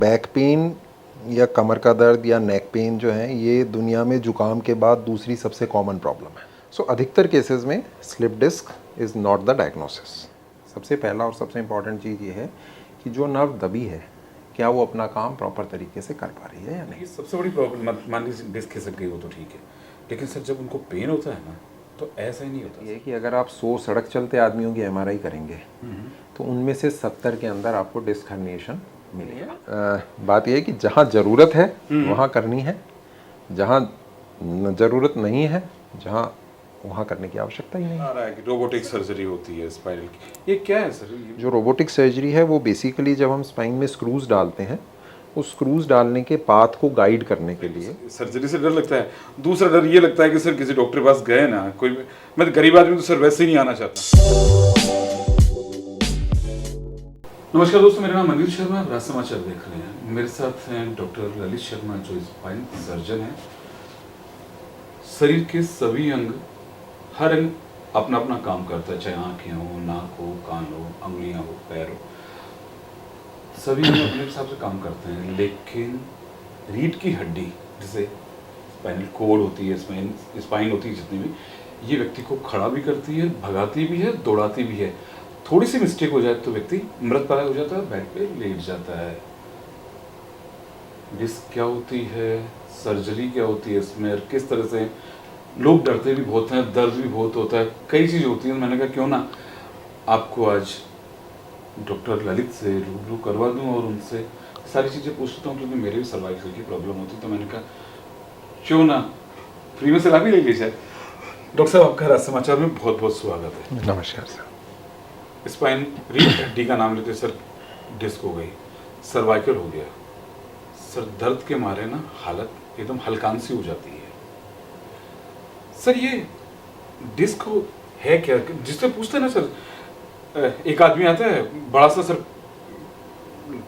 Back pain या कमर का दर्द या नेक पेन जो है ये दुनिया में जुकाम के बाद दूसरी सबसे कॉमन प्रॉब्लम है। सो अधिकतर केसेस में slip disc is not the diagnosis. सबसे पहला और सबसे इम्पॉर्टेंट चीज़ ये है कि जो नर्व दबी है क्या वो अपना काम प्रॉपर तरीके से कर पा रही है या नहीं। सबसे बड़ी प्रॉब्लम, मान लीजिए डिस्क खिसक गई हो तो ठीक है, लेकिन सर जब उनको पेन होता है ना तो ऐसा ही नहीं होता। ये कि अगर आप 100 सड़क चलते आदमियों की एमआरआई करेंगे तो उनमें से 70 के अंदर आपको डिस्क हर्निएशन मिलेगा। बात यह है कि जहाँ ज़रूरत है वहाँ करनी है, जहाँ ज़रूरत नहीं है जहाँ वहाँ करने की आवश्यकता ही नहीं आ रहा है कि रोबोटिक सर्जरी होती है स्पाइनल की, ये क्या है सर? जो रोबोटिक सर्जरी है वो बेसिकली जब हम स्पाइन में स्क्रूज डालते हैं उस स्क्रूज डालने के पाथ को गाइड करने के लिए। सर्जरी से डर लगता है। दूसरा डर ये लगता है कि सर किसी डॉक्टर के पास गए ना, कोई मैं गरीब आदमी तो सर वैसे ही नहीं आना चाहता। नमस्कार दोस्तों, मेरा नाम मनवीर शर्मा, आप राज समाचार देख रहे हैं। मेरे साथ हैं डॉक्टर ललित शर्मा जो स्पाइन सर्जन है। शरीर के सभी अंग, हर अंग अपना अपना काम करता है, चाहे आंखें हो, नाक हो, कान हो, उंगलियां हो, पैर हो, सभी अंग अपने हिसाब से काम करते हैं। लेकिन रीढ़ की हड्डी जिसे स्पाइनल कोड होती है, स्पाइन होती है, जितनी भी, ये व्यक्ति को खड़ा भी करती है, भगाती भी है, दौड़ाती भी है। थोड़ी सी मिस्टेक हो जाए तो व्यक्ति मृतप्राय हो जाता है, बेड पे लेट जाता है। डिस्क क्या होती है, सर्जरी क्या होती है इसमें, और किस तरह से लोग डरते भी बहुत हैं, दर्द भी बहुत होता है, कई चीज़ होती हैं। मैंने कहा क्यों ना आपको आज डॉक्टर ललित से रूबरू करवा दूं और उनसे सारी चीज़ें पूछता हूँ, क्योंकि मेरे भी सर्वाइकल की प्रॉब्लम होती। तो मैंने कहा क्यों ना फ्री में सलाह भी ले ली जाए। डॉक्टर साहब, आपका राज समाचार में बहुत बहुत स्वागत है। नमस्कार सर। स्पाइन, रीढ़ हड्डी का नाम लेते सर, डिस्क हो गई, सर्वाइकल हो गया सर, दर्द के मारे ना हालत एकदम हल्कान सी हो जाती है। सर ये डिस्क है क्या? जिससे पूछते हैं ना सर, एक आदमी आता है बड़ा सा सर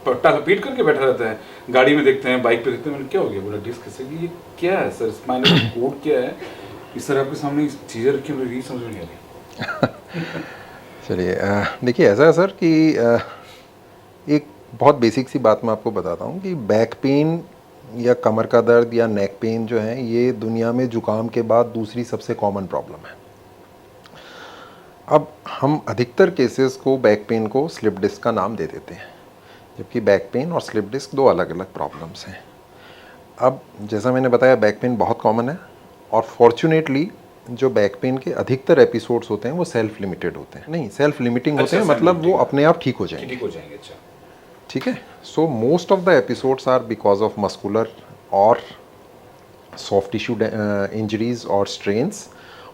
पट्टा लपेट करके बैठा रहता है, गाड़ी में देखते हैं, बाइक पे देखते हैं, मैंने क्या हो गया, बोला डिस्क खिसक, ये क्या है सर, स्पाइनल कोड क्या है? इस तरह आपके सामने चीज़ें रखी, मुझे समझ में नहीं आ रही। चलिए, देखिए ऐसा है सर कि एक बहुत बेसिक सी बात मैं आपको बताता हूँ कि बैक पेन या कमर का दर्द या नेक पेन जो है ये दुनिया में जुकाम के बाद दूसरी सबसे कॉमन प्रॉब्लम है। अब हम अधिकतर केसेस को बैक पेन को स्लिप डिस्क का नाम दे देते हैं, जबकि बैक पेन और स्लिप डिस्क दो अलग अलग प्रॉब्लम्स हैं। अब जैसा मैंने बताया बैक पेन बहुत कॉमन है और फॉर्चुनेटली जो बैक पेन के अधिकतर एपिसोड्स होते हैं वो सेल्फ लिमिटेड होते हैं, नहीं सेल्फ लिमिटिंग होते हैं, मतलब वो अपने आप ठीक हो जाएंगे। ठीक हो जाएंगे, अच्छा ठीक है। So most of the episodes are because of muscular और सॉफ्ट टिश्यू इंजरीज और स्ट्रेन्स,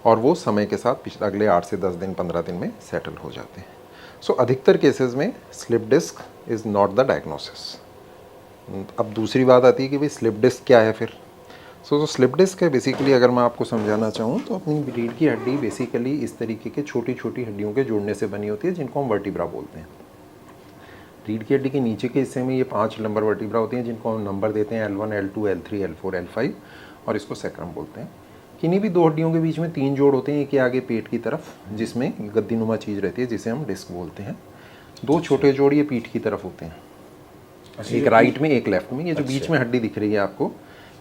और वो समय के साथ अगले 8 से 10 दिन 15 दिन में सेटल हो जाते हैं। सो अधिकतर केसेस में slip disc is not the diagnosis. अब दूसरी बात आती है कि भाई स्लिप डिस्क क्या है फिर। जो स्लिप डिस्क है बेसिकली, अगर मैं आपको समझाना चाहूँ तो अपनी रीढ़ की हड्डी बेसिकली इस तरीके के छोटी छोटी हड्डियों के जुड़ने से बनी होती है जिनको हम वर्टिब्रा बोलते हैं। रीढ़ की हड्डी के नीचे के हिस्से में ये 5 नंबर वर्टिब्रा होती हैं जिनको हम नंबर देते हैं L1, L2, L3, L4, L5 और इसको सैक्रम बोलते हैं। किन्हीं भी दो हड्डियों के बीच में 3 जोड़ होते हैं, एक के आगे पेट की तरफ जिसमें गद्दीनुमा चीज़ रहती है जिसे हम डिस्क बोलते हैं। 2 छोटे जोड़ ये पीठ की तरफ होते हैं, एक राइट में एक लेफ्ट में। ये जो बीच में हड्डी दिख रही है आपको,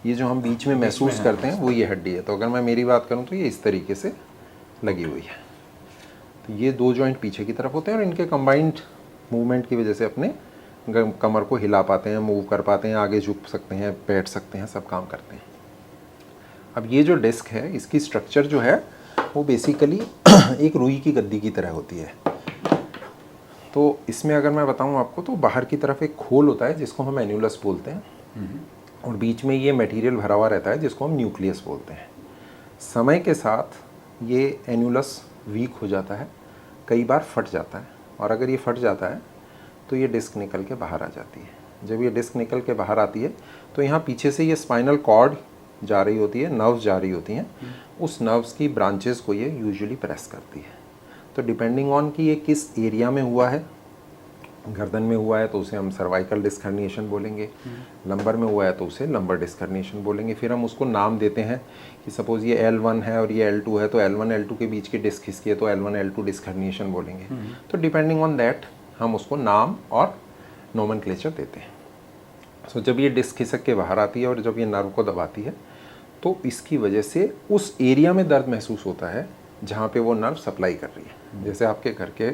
ये जो हम बीच में महसूस करते हैं वो ये हड्डी है। तो अगर मैं मेरी बात करूं तो ये इस तरीके से लगी हुई है। तो ये 2 जॉइंट पीछे की तरफ होते हैं और इनके कंबाइंड मूवमेंट की वजह से अपने कमर को हिला पाते हैं, मूव कर पाते हैं, आगे झुक सकते हैं, बैठ सकते हैं, सब काम करते हैं। अब ये जो डिस्क है इसकी स्ट्रक्चर जो है वो बेसिकली एक रुई की गद्दी की तरह होती है। तो इसमें अगर मैं बताऊँ आपको तो बाहर की तरफ एक खोल होता है जिसको हम एन्यूलस बोलते हैं और बीच में ये मटेरियल भरा हुआ रहता है जिसको हम न्यूक्लियस बोलते हैं। समय के साथ ये एन्यूलस वीक हो जाता है, कई बार फट जाता है, और अगर ये फट जाता है तो ये डिस्क निकल के बाहर आ जाती है। जब ये डिस्क निकल के बाहर आती है तो यहाँ पीछे से ये स्पाइनल कॉर्ड जा रही होती है, नर्व्स जा रही होती हैं, उस नर्व्स की ब्रांचेस को ये यूजुअली प्रेस करती है। तो डिपेंडिंग ऑन कि ये किस एरिया में हुआ है, गर्दन में हुआ है तो उसे हम सर्वाइकल डिस्क हर्निएशन बोलेंगे, लंबर में हुआ है तो उसे लंबर डिस्क हर्निएशन बोलेंगे। फिर हम उसको नाम देते हैं कि सपोज़ ये L1 है और ये L2 है तो L1 L2 के बीच की डिस्क खिसकी है तो L1 L2 डिस्क हर्निएशन बोलेंगे। तो डिपेंडिंग ऑन दैट हम उसको नाम और नोमेनक्लेचर देते हैं। सो जब ये डिस्क खिसक के बाहर आती है और जब ये नर्व को दबाती है तो इसकी वजह से उस एरिया में दर्द महसूस होता है जहाँ पे वो नर्व सप्लाई कर रही है। जैसे आपके घर के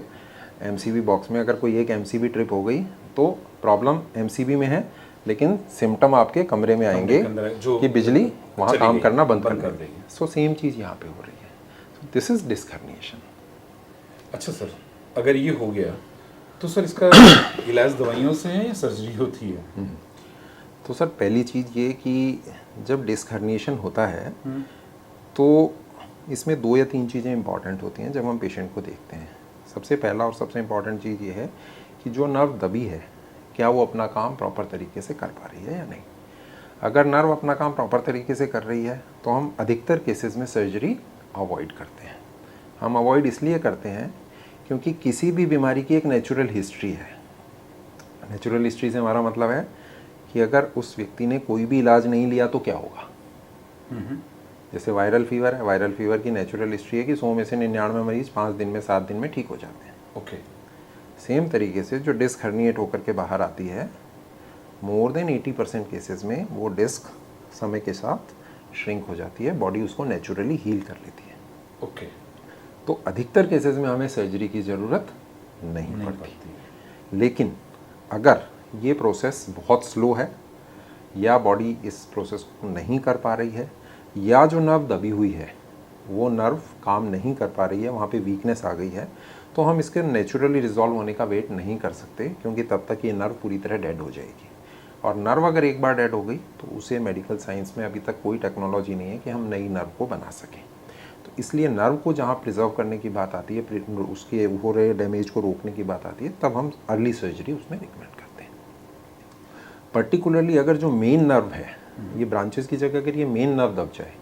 एमसीबी बॉक्स में अगर कोई एक एमसीबी ट्रिप हो गई तो प्रॉब्लम एमसीबी में है, लेकिन सिम्टम आपके कमरे में आएंगे के अंदर है, जो कि बिजली वहाँ चली काम गई, करना बंद बंद कर कर देगी। देगी। सो सेम चीज़ यहाँ पे हो रही है। This is disc herniation. अच्छा सर, अगर ये हो गया तो सर इसका इलाज दवाइयों से है या सर्जरी होती है? तो सर पहली चीज़ ये कि जब डिस्क हर्निएशन होता है तो इसमें 2 या 3 चीज़ें इंपॉर्टेंट होती हैं जब हम पेशेंट को देखते हैं। सबसे पहला और सबसे इम्पॉर्टेंट चीज़ ये है कि जो नर्व दबी है क्या वो अपना काम प्रॉपर तरीके से कर पा रही है या नहीं। अगर नर्व अपना काम प्रॉपर तरीके से कर रही है तो हम अधिकतर केसेस में सर्जरी अवॉइड करते हैं। हम अवॉइड इसलिए करते हैं क्योंकि किसी भी बीमारी की एक नेचुरल हिस्ट्री है। नेचुरल हिस्ट्री से हमारा मतलब है कि अगर उस व्यक्ति ने कोई भी इलाज नहीं लिया तो क्या होगा। जैसे वायरल फीवर है, वायरल फीवर की नेचुरल हिस्ट्री है कि 100 में से 99 मरीज 5 दिन में 7 दिन में ठीक हो जाते हैं। ओके। सेम तरीके से जो डिस्क हर्निएट होकर के बाहर आती है, मोर देन 80% केसेस में वो डिस्क समय के साथ श्रिंक हो जाती है, बॉडी उसको नेचुरली हील कर लेती है। ओके। तो अधिकतर केसेस में हमें सर्जरी की ज़रूरत नहीं पड़ती। लेकिन अगर ये प्रोसेस बहुत स्लो है या बॉडी इस प्रोसेस को नहीं कर पा रही है या जो नर्व दबी हुई है वो नर्व काम नहीं कर पा रही है, वहाँ पे वीकनेस आ गई है, तो हम इसके नेचुरली रिजॉल्व होने का वेट नहीं कर सकते क्योंकि तब तक ये नर्व पूरी तरह डेड हो जाएगी। और नर्व अगर एक बार डेड हो गई तो उसे मेडिकल साइंस में अभी तक कोई टेक्नोलॉजी नहीं है कि हम नई नर्व को बना सकें। तो इसलिए नर्व को जहाँ प्रिजर्व करने की बात आती है, उसके हो रहे डैमेज को रोकने की बात आती है, तब हम अर्ली सर्जरी उसमें रिकमेंड करते हैं। पर्टिकुलरली अगर जो मेन नर्व है, ये ब्रांचेस की जगह अगर ये मेन नर्व दब जाए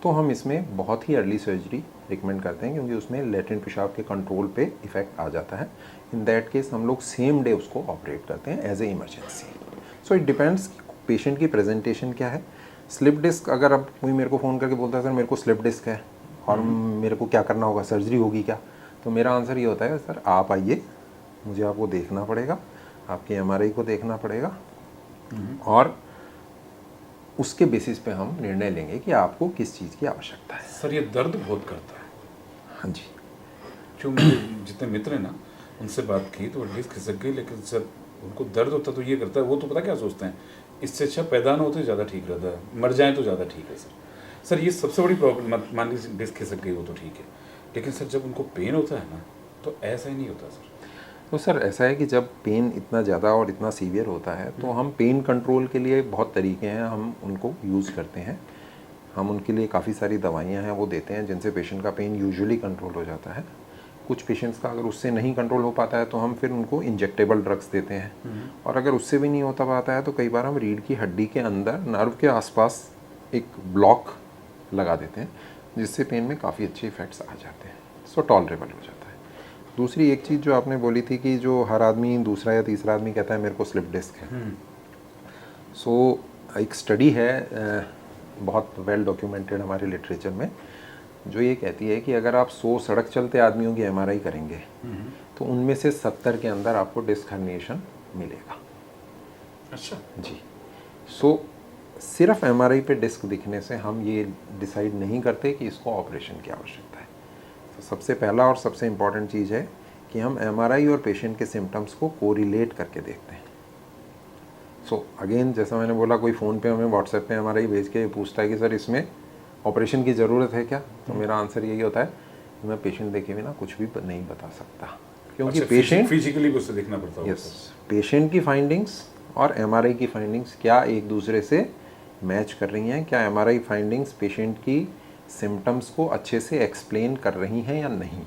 तो हम इसमें बहुत ही अर्ली सर्जरी रिकमेंड करते हैं क्योंकि उसमें लेटेंट पेशाब के कंट्रोल पे इफेक्ट आ जाता है। इन दैट केस हम लोग सेम डे उसको ऑपरेट करते हैं as a emergency. So it depends patient की प्रेजेंटेशन क्या है। स्लिप डिस्क, अगर अब कोई मेरे को फ़ोन करके बोलता है सर मेरे को स्लिप डिस्क है और मेरे को क्या करना होगा, सर्जरी होगी क्या, तो मेरा आंसर ये होता है सर आप आइए, मुझे आपको देखना पड़ेगा, आपके एमआरआई को देखना पड़ेगा और उसके बेसिस पे हम निर्णय लेंगे कि आपको किस चीज़ की आवश्यकता है। सर ये दर्द बहुत करता है। हाँ जी। क्यों, मेरे जितने मित्र हैं ना उनसे बात की तो डिस्क खिसक गई, लेकिन सर उनको दर्द होता तो ये करता है, वो तो पता क्या सोचते हैं, इससे अच्छा पैदा ना हो तो ज़्यादा ठीक रहता है, मर जाए तो ज़्यादा ठीक है। सर ये सबसे बड़ी प्रॉब्लम, मान लीजिए डिस्क खिसक गई वो तो ठीक है, लेकिन सर जब उनको पेन होता है ना तो ऐसा ही नहीं होता सर। तो सर ऐसा है कि जब पेन इतना ज़्यादा और इतना सीवियर होता है तो हम पेन कंट्रोल के लिए बहुत तरीके हैं, हम उनको यूज़ करते हैं। हम उनके लिए काफ़ी सारी दवाइयाँ हैं वो देते हैं जिनसे पेशेंट का पेन यूजुअली कंट्रोल हो जाता है। कुछ पेशेंट्स का अगर उससे नहीं कंट्रोल हो पाता है तो हम फिर उनको इंजेक्टेबल ड्रग्स देते हैं और अगर उससे भी नहीं होता पाता है तो कई बार हम रीढ़ की हड्डी के अंदर नर्व के आसपास एक ब्लॉक लगा देते हैं जिससे पेन में काफ़ी अच्छे इफ़ेक्ट्स आ जाते हैं। सो टॉलरेबल हो जाता है। दूसरी एक चीज़ जो आपने बोली थी कि जो हर आदमी दूसरा या तीसरा आदमी कहता है मेरे को स्लिप डिस्क है। सो एक स्टडी है बहुत वेल डॉक्यूमेंटेड हमारे लिटरेचर में जो ये कहती है कि अगर आप 100 सड़क चलते आदमियों की एमआरआई करेंगे तो उनमें से 70 के अंदर आपको डिस्क हर्निएशन मिलेगा। अच्छा जी। सो सिर्फ एमआरआई पे डिस्क दिखने से हम ये डिसाइड नहीं करते कि इसको ऑपरेशन की आवश्यकता है। तो सबसे पहला और सबसे इम्पॉर्टेंट चीज़ है कि हम एमआरआई और पेशेंट के सिम्टम्स को कोरिलेट करके देखते हैं। सो अगेन जैसा मैंने बोला, कोई फ़ोन पे हमें व्हाट्सएप पे एमआरआई भेज के पूछता है कि सर इसमें ऑपरेशन की ज़रूरत है क्या, तो मेरा आंसर यही होता है कि मैं पेशेंट देखे बिना कुछ भी नहीं बता सकता क्योंकि पेशेंट फिजिकली उसे देखना पड़ता है। यस, पेशेंट की फाइंडिंग्स और एमआरआई की फाइंडिंग्स क्या एक दूसरे से मैच कर रही हैं, क्या एमआरआई फाइंडिंग्स पेशेंट की सिम्टम्स को अच्छे से एक्सप्लेन कर रही हैं या नहीं।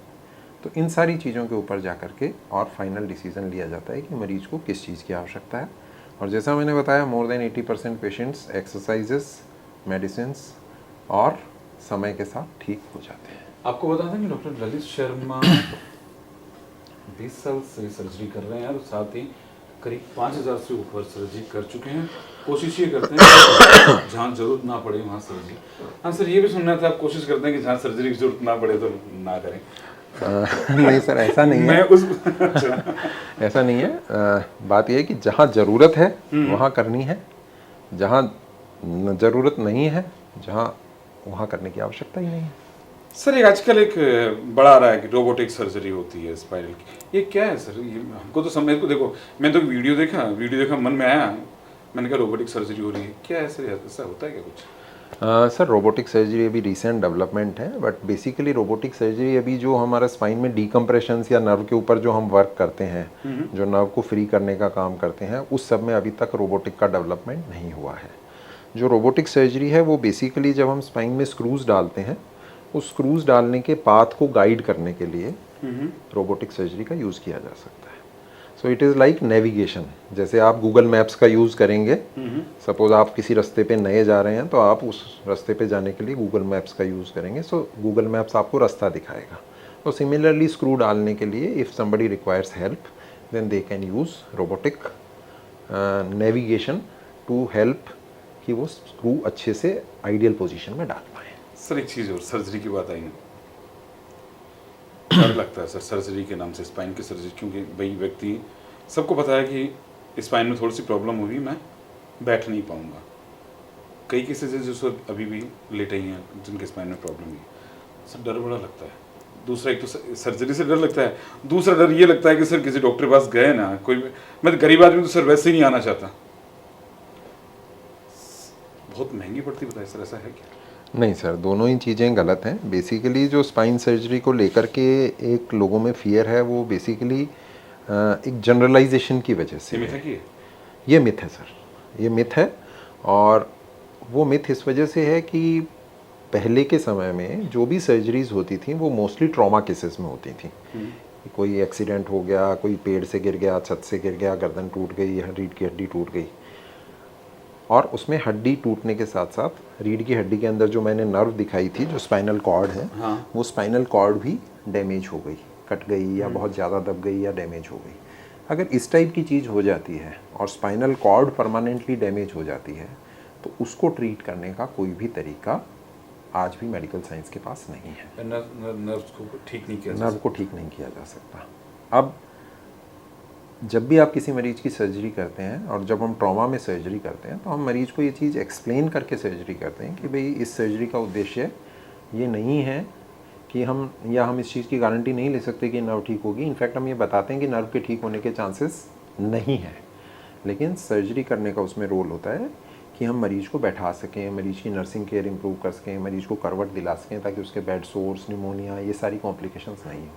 तो इन सारी चीज़ों के ऊपर जा कर के और फाइनल डिसीजन लिया जाता है कि मरीज को किस चीज़ की आवश्यकता है। और जैसा मैंने बताया more than 80% patients exercises, medicine और समय के साथ ठीक हो जाते हैं। आपको बता दें कि डॉक्टर ललित शर्मा 20 साल से सर्जरी कर रहे हैं और साथ ही करीब 5000 से ऊपर सर्जरी कर चुके हैं। कोशिश ये करते हैं कि जहाँ जरूरत ना पड़े वहाँ सर्जरी। हाँ सर, ये भी सुनना था, आप कोशिश करते हैं कि जहाँ सर्जरी की जरूरत ना पड़े तो ना करें। नहीं सर, ऐसा नहीं मैं है। उस अच्छा, ऐसा नहीं है। बात यह है कि जहाँ ज़रूरत है वहाँ करनी है, जहाँ ज़रूरत नहीं है जहाँ वहाँ करने की आवश्यकता ही नहीं है। सर एक आजकल एक बड़ा आ रहा है कि रोबोटिक सर्जरी होती है स्पाइनल की, ये क्या है सर? ये हमको तो समझ को, देखो मैंने तो वीडियो देखा मन में आया, मैंने कहा रोबोटिक सर्जरी हो रही है, क्या है सर? ऐसा होता है क्या कुछ? सर रोबोटिक सर्जरी अभी रिसेंट डेवलपमेंट है, बट बेसिकली रोबोटिक सर्जरी अभी जो हमारा स्पाइन में डीकम्प्रेशंस या नर्व के ऊपर जो हम वर्क करते हैं, जो नर्व को फ्री करने का काम करते हैं, उस सब में अभी तक रोबोटिक का डेवलपमेंट नहीं हुआ है। जो रोबोटिक सर्जरी है वो बेसिकली जब हम स्पाइन में स्क्रूज डालते हैं, उस स्क्रूज डालने के पाथ को गाइड करने के लिए रोबोटिक सर्जरी का यूज़ किया जा सकता है। So it is like navigation. जैसे आप गूगल मैप्स का यूज़ करेंगे, सपोज आप किसी रास्ते पे नए जा रहे हैं तो आप उस रास्ते पे जाने के लिए गूगल मैप्स का यूज़ करेंगे, सो गूगल मैप्स आपको रास्ता दिखाएगा। तो सिमिलरली स्क्रू डालने के लिए if somebody requires help then they can use robotic navigation to help कि वो स्क्रू अच्छे से आइडियल पोजीशन में डाल पाए। सर एक चीज़ और, सर्जरी की बात आई ना, डर लगता है सर सर्जरी के नाम से, स्पाइन की सर्जरी, क्योंकि भाई व्यक्ति, सबको पता है कि स्पाइन में थोड़ी सी प्रॉब्लम होगी, मैं बैठ नहीं पाऊंगा। कई केसेस है जो सर अभी भी लेटे ही हैं जिनके स्पाइन में प्रॉब्लम है। सर डर बड़ा लगता है। दूसरा, एक तो सर्जरी से डर लगता है, दूसरा डर ये लगता है कि सर किसी डॉक्टर के पास गए ना, कोई मैं गरीब आदमी तो सर वैसे ही नहीं आना चाहता, बहुत महंगी पड़ती, बताइए सर ऐसा है क्या? नहीं सर, दोनों ही चीज़ें गलत हैं। बेसिकली जो स्पाइन सर्जरी को लेकर के एक लोगों में फियर है, वो बेसिकली एक जनरलाइजेशन की वजह से ये है। मिथ है। ये मिथ है सर, ये मिथ है। और वो मिथ इस वजह से है कि पहले के समय में जो भी सर्जरीज होती थी वो मोस्टली ट्रॉमा केसेस में होती थी। कोई एक्सीडेंट हो गया, कोई पेड़ से गिर गया, छत से गिर गया, गर्दन टूट गई, रीढ़ की हड्डी टूट गई, और उसमें हड्डी टूटने के साथ साथ रीढ़ की हड्डी के अंदर जो मैंने नर्व दिखाई थी, जो स्पाइनल कॉर्ड है, हाँ। वो स्पाइनल कॉर्ड भी डैमेज हो गई, कट गई या बहुत ज़्यादा दब गई या डैमेज हो गई। अगर इस टाइप की चीज़ हो जाती है और स्पाइनल कॉर्ड परमानेंटली डैमेज हो जाती है, तो उसको ट्रीट करने का कोई भी तरीका आज भी मेडिकल साइंस के पास नहीं है। नर्व्स को ठीक नहीं किया, नर्व को ठीक नहीं किया जा सकता। अब जब भी आप किसी मरीज की सर्जरी करते हैं, और जब हम ट्रॉमा में सर्जरी करते हैं, तो हम मरीज को ये चीज़ एक्सप्लेन करके सर्जरी करते हैं कि भाई इस सर्जरी का उद्देश्य ये नहीं है कि हम इस चीज़ की गारंटी नहीं ले सकते कि नर्व ठीक होगी। इनफैक्ट हम ये बताते हैं कि नर्व के ठीक होने के चांसेस नहीं है, लेकिन सर्जरी करने का उसमें रोल होता है कि हम मरीज को बैठा सकें, मरीज की नर्सिंग केयर इंप्रूव कर सकें, मरीज को करवट दिला सकें, ताकि उसके बेड सोर्स, निमोनिया, ये सारी कॉम्प्लिकेशंस नहीं हो।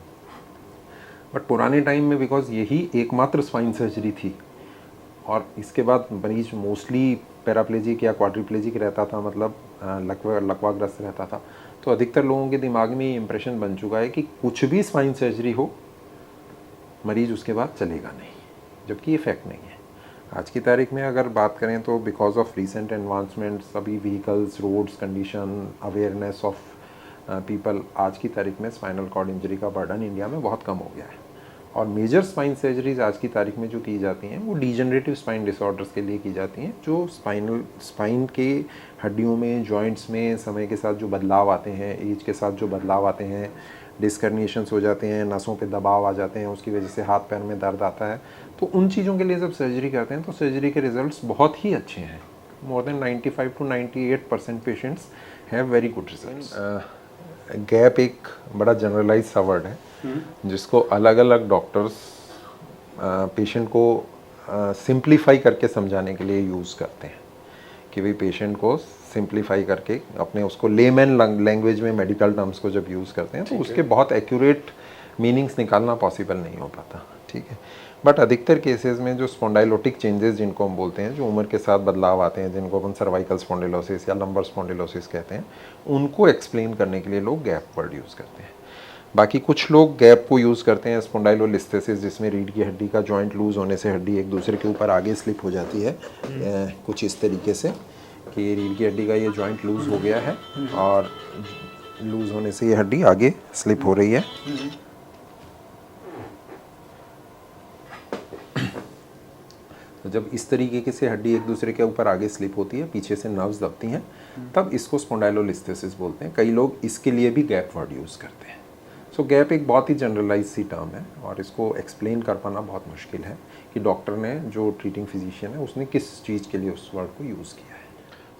बट पुराने टाइम में बिकॉज यही एकमात्र स्पाइन सर्जरी थी, और इसके बाद मरीज मोस्टली पैराप्लेजिक या क्वाड्रिप्लेजिक रहता था, मतलब लकवाग्रस्त रहता था, तो अधिकतर लोगों के दिमाग में ये इंप्रेशन बन चुका है कि कुछ भी स्पाइन सर्जरी हो, मरीज उसके बाद चलेगा नहीं, जबकि ये फैक्ट नहीं है। आज की तारीख में अगर बात करें तो बिकॉज ऑफ रिसेंट एडवांसमेंट्स, अभी vehicles, roads condition, awareness of people, आज की तारीख में स्पाइनल कॉर्ड इंजरी का बर्डन इंडिया में बहुत कम हो गया है। और मेजर स्पाइन सर्जरीज आज की तारीख में जो की जाती हैं वो डिजेनरेटिव स्पाइन डिसऑर्डर्स के लिए की जाती हैं, जो स्पाइन के हड्डियों में, जॉइंट्स में समय के साथ जो बदलाव आते हैं, एज के साथ जो बदलाव आते हैं, डिस्कर्निएशंस हो जाते हैं, नसों पे दबाव आ जाते हैं, उसकी वजह से हाथ पैर में दर्द आता है, तो उन चीज़ों के लिए जब सर्जरी करते हैं तो सर्जरी के रिजल्ट्स बहुत ही अच्छे हैं। More than 95 to 98% patients have very good results. Gap एक बड़ा जनरलाइज सा वर्ड है जिसको अलग अलग डॉक्टर्स पेशेंट को सिंप्लीफाई करके समझाने के लिए यूज़ करते हैं, कि भाई पेशेंट को सिंप्लीफाई करके अपने उसको लेमैन लैंग्वेज में मेडिकल टर्म्स को जब यूज़ करते हैं तो उसके बहुत एक्यूरेट मीनिंग्स निकालना पॉसिबल नहीं हो पाता, ठीक है। बट अधिकतर केसेस में जो स्पॉन्डाइलोटिक चेंजेस जिनको हम बोलते हैं, जो उम्र के साथ बदलाव आते हैं, जिनको अपन सर्वाइकल स्पॉन्डिलोसिस या लंबर स्पॉन्डिलोसिस कहते हैं, उनको एक्सप्लेन करने के लिए लोग गैप वर्ड यूज़ करते हैं। बाकी कुछ लोग गैप को यूज़ करते हैं स्पॉन्डाइलोलिस्थेसिस, जिसमें रीढ़ की हड्डी का जॉइंट लूज़ होने से हड्डी एक दूसरे के ऊपर आगे स्लिप हो जाती है, कुछ इस तरीके से कि रीढ़ की हड्डी का ये जॉइंट लूज़ हो गया है और लूज़ होने से ये हड्डी आगे स्लिप हो रही है। तो जब इस तरीके से हड्डी एक दूसरे के ऊपर आगे स्लिप होती है, पीछे से नर्व्स दबती हैं, तब इसको स्पॉन्डाइलोलिस्थेसिस बोलते हैं। कई लोग इसके लिए भी गैप वर्ड यूज़ करते हैं। सो गैप एक बहुत ही जनरलाइज सी टर्म है और इसको एक्सप्लेन कर पाना बहुत मुश्किल है कि डॉक्टर ने, जो ट्रीटिंग फिजिशियन है, उसने किस चीज़ के लिए उस वर्ड को यूज़ किया है।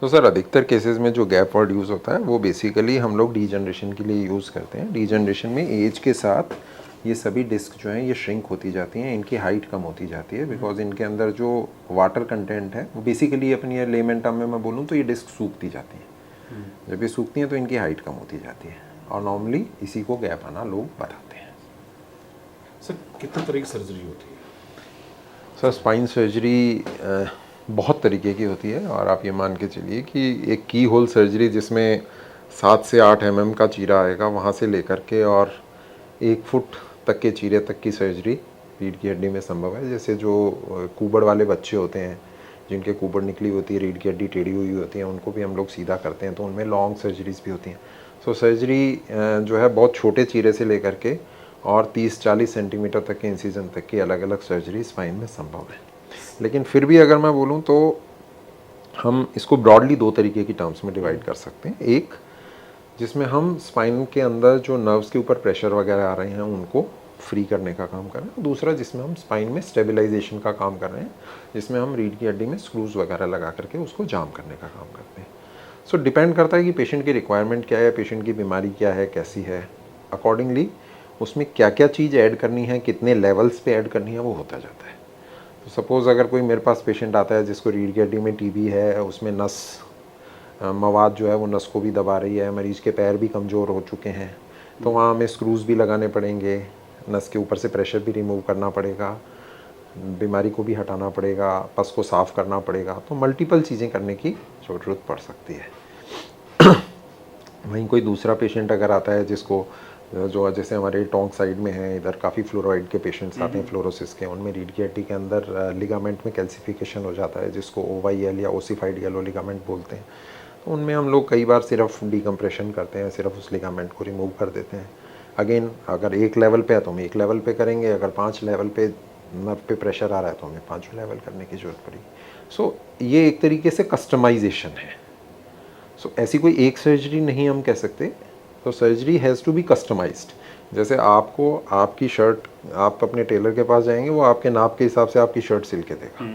तो सर अधिकतर केसेस में जो गैप वर्ड यूज़ होता है वो बेसिकली हम लोग डीजनरेशन के लिए यूज़ करते हैं। डीजनरेशन में एज के साथ ये सभी डिस्क जो हैं ये श्रिंक होती जाती हैं, इनकी हाइट कम होती जाती है बिकॉज इनके अंदर जो वाटर कंटेंट है वो बेसिकली अपनी लेमन टर्म में मैं बोलूँ तो ये डिस्क सूखती जाती हैं। जब ये सूखती हैं तो इनकी हाइट कम होती जाती है और नॉर्मली इसी को गैप आना लोग बताते हैं। सर कितने तरह की सर्जरी होती है? सर स्पाइन सर्जरी बहुत तरीके की होती है और आप ये मान के चलिए कि एक की होल सर्जरी जिसमें 7 से 8 mm का चीरा आएगा वहाँ से लेकर के और 1 फुट तक के चीरे तक की सर्जरी रीढ़ की हड्डी में संभव है। जैसे जो कुबड़ वाले बच्चे होते हैं जिनके कुबड़ निकली होती है, रीढ़ की हड्डी टेढ़ी हुई होती है, उनको भी हम लोग सीधा करते हैं, तो उनमें लॉन्ग सर्जरीज भी होती हैं। सो सर्जरी जो है बहुत छोटे चीरे से लेकर के और 30-40 सेंटीमीटर तक के इंसिजन तक की अलग अलग सर्जरी स्पाइन में संभव है। लेकिन फिर भी अगर मैं बोलूँ तो हम इसको ब्रॉडली 2 तरीके की टर्म्स में डिवाइड कर सकते हैं। एक जिसमें हम स्पाइन के अंदर जो नर्व्स के ऊपर प्रेशर वगैरह आ रहे हैं उनको फ्री करने का काम कर रहे हैं। दूसरा जिसमें हम स्पाइन में स्टेबलाइजेशन का काम कर रहे हैं, जिसमें हम रीढ़ की हड्डी में स्क्रूज वगैरह लगा करके उसको जाम करने का काम करते हैं। सो डिपेंड करता है कि पेशेंट की रिक्वायरमेंट क्या है, पेशेंट की बीमारी क्या है, कैसी है, अकॉर्डिंगली उसमें क्या क्या चीज़ ऐड करनी है, कितने लेवल्स पे ऐड करनी है, वो होता जाता है। तो सपोज़ अगर कोई मेरे पास पेशेंट आता है जिसको रीढ़ की हड्डी में टीबी है, उसमें नस मवाद जो है वो नस को भी दबा रही है, मरीज़ के पैर भी कमज़ोर हो चुके हैं, तो वहाँ हमें स्क्रूज भी लगाने पड़ेंगे, नस के ऊपर से प्रेशर भी रिमूव करना पड़ेगा, बीमारी को भी हटाना पड़ेगा, पस को साफ़ करना पड़ेगा, तो मल्टीपल चीज़ें करने की ज़रूरत पड़ सकती है। वहीं कोई दूसरा पेशेंट अगर आता है जिसको जो जैसे हमारे टोंक साइड में है, इधर काफ़ी फ्लोराइड के पेशेंट्स आते हैं, फ्लोरोसिस के, उनमें रीढ़ की हड्डी के अंदर लिगामेंट में कैल्सिफिकेशन हो जाता है जिसको OYL या ओसिफाइड येलो लिगामेंट बोलते हैं। तो उनमें हम लोग कई बार सिर्फ डीकम्प्रेशन करते हैं, सिर्फ उस लिगामेंट को रिमूव कर देते हैं। अगेन अगर 1 लेवल पे है तो हम 1 लेवल पे करेंगे, अगर 5 लेवल पे नर्व पे प्रेशर आ रहा है तो हमें 5 लेवल करने की ज़रूरत पड़ेगी। सो ये एक तरीके से कस्टमाइजेशन है। सो ऐसी कोई एक सर्जरी नहीं हम कह सकते, तो surgery has to be customized. जैसे आपको आपकी शर्ट, आप अपने टेलर के पास जाएंगे, वो आपके नाप के हिसाब से आपकी शर्ट सिल के देगा,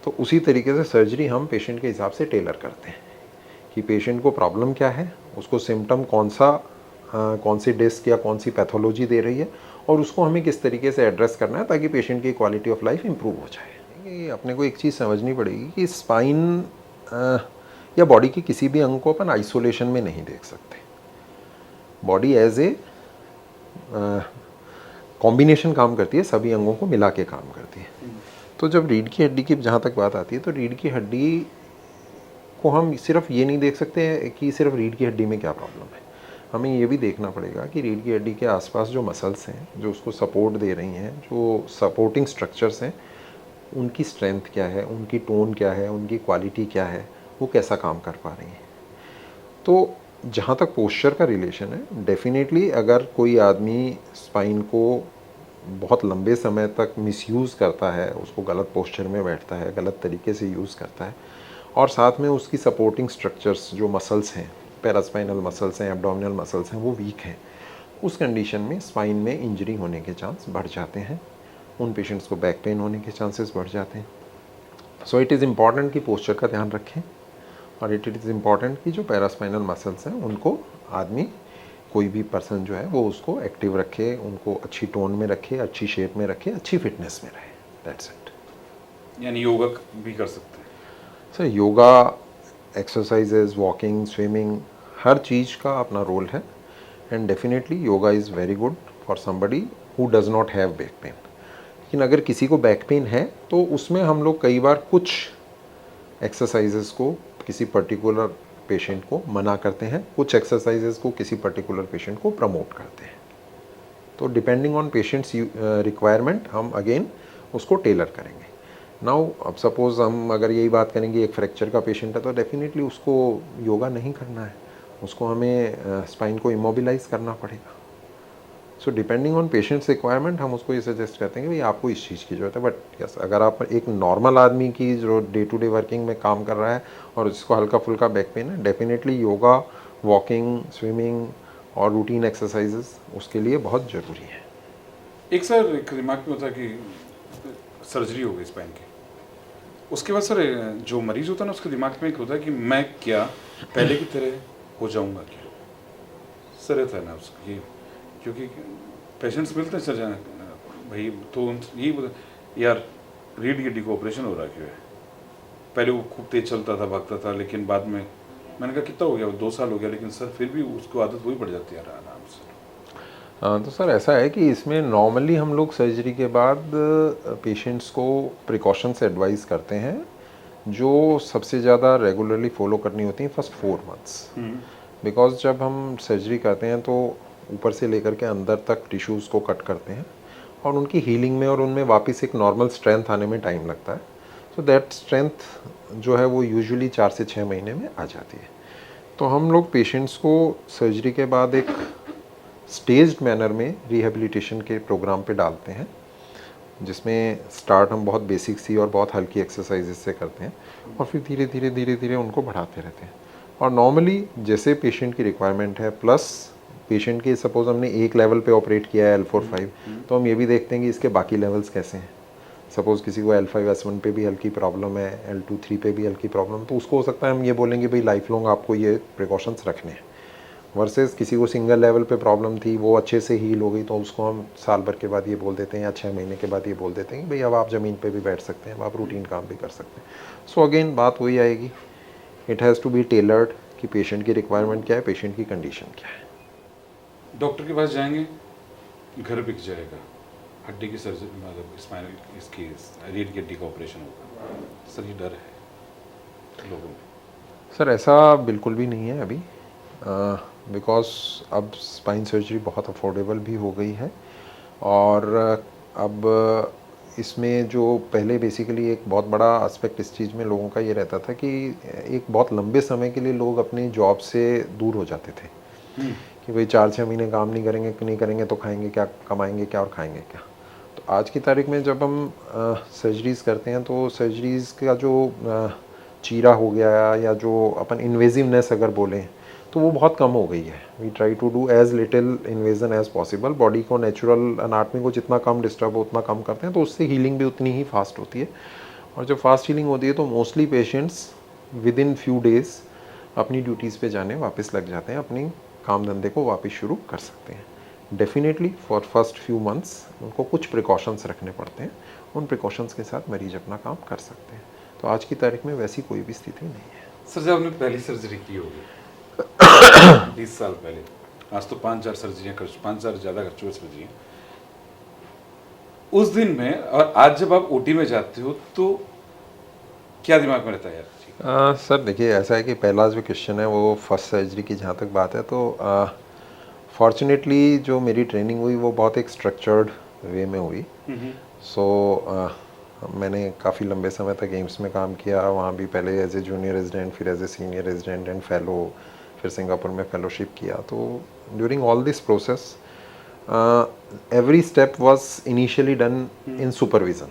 तो उसी तरीके से सर्जरी हम पेशेंट के हिसाब से टेलर करते हैं कि पेशेंट को प्रॉब्लम क्या है, उसको सिम्टम कौन सी डिस्क या कौन सी पैथोलॉजी दे रही है और उसको हमें किस तरीके से एड्रेस करना है ताकि पेशेंट की क्वालिटी ऑफ लाइफ इम्प्रूव हो जाए। ये अपने को एक चीज़ समझनी पड़ेगी कि स्पाइन या बॉडी के किसी भी अंग को अपन आइसोलेशन में नहीं देख सकते। बॉडी एज ए कॉम्बिनेशन काम करती है, सभी अंगों को मिला के काम करती है। तो जब रीढ़ की हड्डी की जहाँ तक बात आती है, तो रीढ़ की हड्डी को हम सिर्फ ये नहीं देख सकते कि सिर्फ रीढ़ की हड्डी में क्या प्रॉब्लम है, हमें ये भी देखना पड़ेगा कि रीढ़ की हड्डी के आसपास जो मसल्स हैं जो उसको सपोर्ट दे रही हैं, जो सपोर्टिंग स्ट्रक्चर्स हैं, उनकी स्ट्रेंथ क्या है, उनकी टोन क्या है, उनकी क्वालिटी क्या है, वो कैसा काम कर पा रही हैं। तो जहाँ तक पोस्चर का रिलेशन है, डेफिनेटली अगर कोई आदमी स्पाइन को बहुत लंबे समय तक मिसयूज़ करता है, उसको गलत पोस्चर में बैठता है, गलत तरीके से यूज़ करता है, और साथ में उसकी सपोर्टिंग स्ट्रक्चर्स जो मसल्स हैं, पैरास्पाइनल मसल्स हैं, एब्डोमिनल मसल्स हैं, वो वीक हैं, उस कंडीशन में स्पाइन में इंजरी होने के चांस बढ़ जाते हैं। उन पेशेंट्स को बैक पेन होने के चांसेस बढ़ जाते हैं। सो इट इज़ इम्पॉर्टेंट कि पोस्चर का ध्यान रखें, और इट इज़ इम्पॉर्टेंट कि जो पैरास्पाइनल मसल्स हैं उनको आदमी, कोई भी पर्सन जो है वो उसको एक्टिव रखे, उनको अच्छी टोन में रखे, अच्छी शेप में रखे, अच्छी फिटनेस में रहे। That's it. यानी योगा भी कर सकते हैं sir? Yoga, exercises, walking, swimming, हर चीज़ का अपना रोल है, and definitely yoga is very good for somebody who does not have back pain. लेकिन अगर किसी को बैक पेन है तो उसमें हम लोग कई बार कुछ एक्सरसाइजेज को किसी पर्टिकुलर पेशेंट को मना करते हैं, कुछ एक्सरसाइजेज को किसी पर्टिकुलर पेशेंट को प्रमोट करते हैं। तो डिपेंडिंग ऑन पेशेंट्स रिक्वायरमेंट हम अगेन उसको टेलर करेंगे। नाउ अब सपोज़ हम अगर यही बात करेंगे, एक फ्रैक्चर का पेशेंट है, तो डेफिनेटली उसको योगा नहीं करना है, उसको हमें स्पाइन को इमोबिलाइज करना पड़ेगा। So depending on patients requirement हम उसको ये सजेस्ट करते हैं कि भाई आपको इस चीज़ की ज़रूरत है। बट यस, अगर आप एक नॉर्मल आदमी की जो डे टू डे वर्किंग में काम कर रहा है और जिसको हल्का फुल्का बैक पेन है, डेफिनेटली योगा, वॉकिंग, स्विमिंग और रूटीन एक्सरसाइजेस उसके लिए बहुत ज़रूरी है। एक सर एक दिमाग में होता है कि सर्जरी हो गई स्पाइन की, उसके बाद सर जो मरीज होता है ना उसके दिमाग में एक होता है कि मैं क्या पहले की तरह हो जाऊंगा क्या, सर रहता है ना उसकी, क्योंकि पेशेंट्स मिलते हैं सर भाई तो यही यार रीढ़ की हड्डी को ऑपरेशन हो रहा है क्यों है, पहले वो खूब तेज चलता था भागता था लेकिन बाद में मैंने कहा कितना हो गया 2 साल हो गया लेकिन सर फिर भी उसको आदत वही पड़ जाती है आराम से। तो सर ऐसा है कि इसमें नॉर्मली हम लोग सर्जरी के बाद पेशेंट्स को प्रिकॉशंस एडवाइस करते हैं जो सबसे ज़्यादा रेगुलरली फॉलो करनी होती हैं फर्स्ट 4 मंथ्स। बिकॉज जब हम सर्जरी करते हैं तो ऊपर से लेकर के अंदर तक टिश्यूज़ को कट करते हैं और उनकी हीलिंग में और उनमें वापस एक नॉर्मल स्ट्रेंथ आने में टाइम लगता है। सो दैट स्ट्रेंथ जो है वो यूजुअली 4 से 6 महीने में आ जाती है। तो हम लोग पेशेंट्स को सर्जरी के बाद एक स्टेज्ड मैनर में रिहेबिलिटेशन के प्रोग्राम पे डालते हैं, जिसमें स्टार्ट हम बहुत बेसिक सी और बहुत हल्की एक्सरसाइजेस से करते हैं और फिर धीरे धीरे उनको बढ़ाते रहते हैं। और नॉर्मली जैसे पेशेंट की रिक्वायरमेंट है, प्लस पेशेंट के सपोज हमने एक लेवल पे ऑपरेट किया है L4-5, तो हम ये भी देखते हैं कि इसके बाकी लेवल्स कैसे हैं। सपोज़ किसी को L5-S1 पे भी हल्की प्रॉब्लम है, L2-3 पे भी हल्की प्रॉब्लम, तो उसको हो सकता है हम ये बोलेंगे भाई लाइफ लॉन्ग आपको ये प्रिकॉशंस रखने हैं। वर्सेस किसी को सिंगल लेवल पे प्रॉब्लम थी, वो अच्छे से हील हो गई, तो उसको हम साल भर के बाद ये बोल देते हैं या 6 महीने के बाद ये बोल देते हैं कि भाई अब आप ज़मीन पे भी बैठ सकते हैं, अब आप रूटीन काम भी कर सकते हैं। सो अगेन बात वही आएगी, it has to be tailored कि पेशेंट की रिक्वायरमेंट क्या है, पेशेंट की कंडीशन क्या है। डॉक्टर के पास जाएंगे घर बिक जाएगा, हड्डी की सर्जरी मतलब स्पाइनल इसकी रीढ़ की हड्डी का ऑपरेशन होगा, सर ये डर है लोगों में। सर ऐसा बिल्कुल भी नहीं है अभी, बिकॉज अब स्पाइन सर्जरी बहुत अफोर्डेबल भी हो गई है और अब इसमें जो पहले बेसिकली एक बहुत बड़ा एस्पेक्ट इस चीज़ में लोगों का ये रहता था कि एक बहुत लंबे समय के लिए लोग अपनी जॉब से दूर हो जाते थे कि भाई 4-6 महीने काम नहीं करेंगे तो खाएंगे क्या, कमाएंगे क्या और खाएंगे क्या। तो आज की तारीख में जब हम सर्जरीज़ करते हैं तो सर्जरीज़ का जो चीरा हो गया या जो अपन इन्वेजिवनेस अगर बोलें तो वो बहुत कम हो गई है। We try to do as little invasion as possible, body को नेचुरल अनाटमी को जितना कम डिस्टर्ब हो उतना कम करते हैं, तो उससे हीलिंग भी उतनी ही फास्ट होती है। और जब फास्ट हीलिंग होती है तो mostly patients with in few days अपनी ड्यूटीज़ पे जाने वापस लग जाते हैं, अपनी काम धंधे को वापस शुरू कर सकते हैं। Definitely for first few months उनको कुछ प्रिकॉशंस रखने पड़ते हैं, उन प्रिकॉशंस के साथ मरीज अपना काम कर सकते हैं। तो आज की तारीख में वैसी कोई भी स्थिति नहीं है। सर जब आपने पहली सर्जरी की होगी 20 साल पहले, आज तो 5-4 सर्जरियाँ कर 5-4 ज़्यादा कर चुके सर्जरी, उस दिन में और आज जब आप ओटी में जाते हो तो क्या दिमाग में रहता है यार? सर देखिए ऐसा है कि पहला जो क्वेश्चन है वो फर्स्ट सर्जरी की जहाँ तक बात है तो फॉर्चुनेटली जो मेरी ट्रेनिंग हुई वो बहुत एक स्ट्रक्चर्ड वे में हुई। सो मैंने काफ़ी लंबे समय तक एम्स में काम किया, वहाँ भी पहले एज ए जूनियर रेजिडेंट, फिर as a senior resident and fellow, फिर सिंगापुर में फेलोशिप किया। तो during all this process every step was initially done in supervision.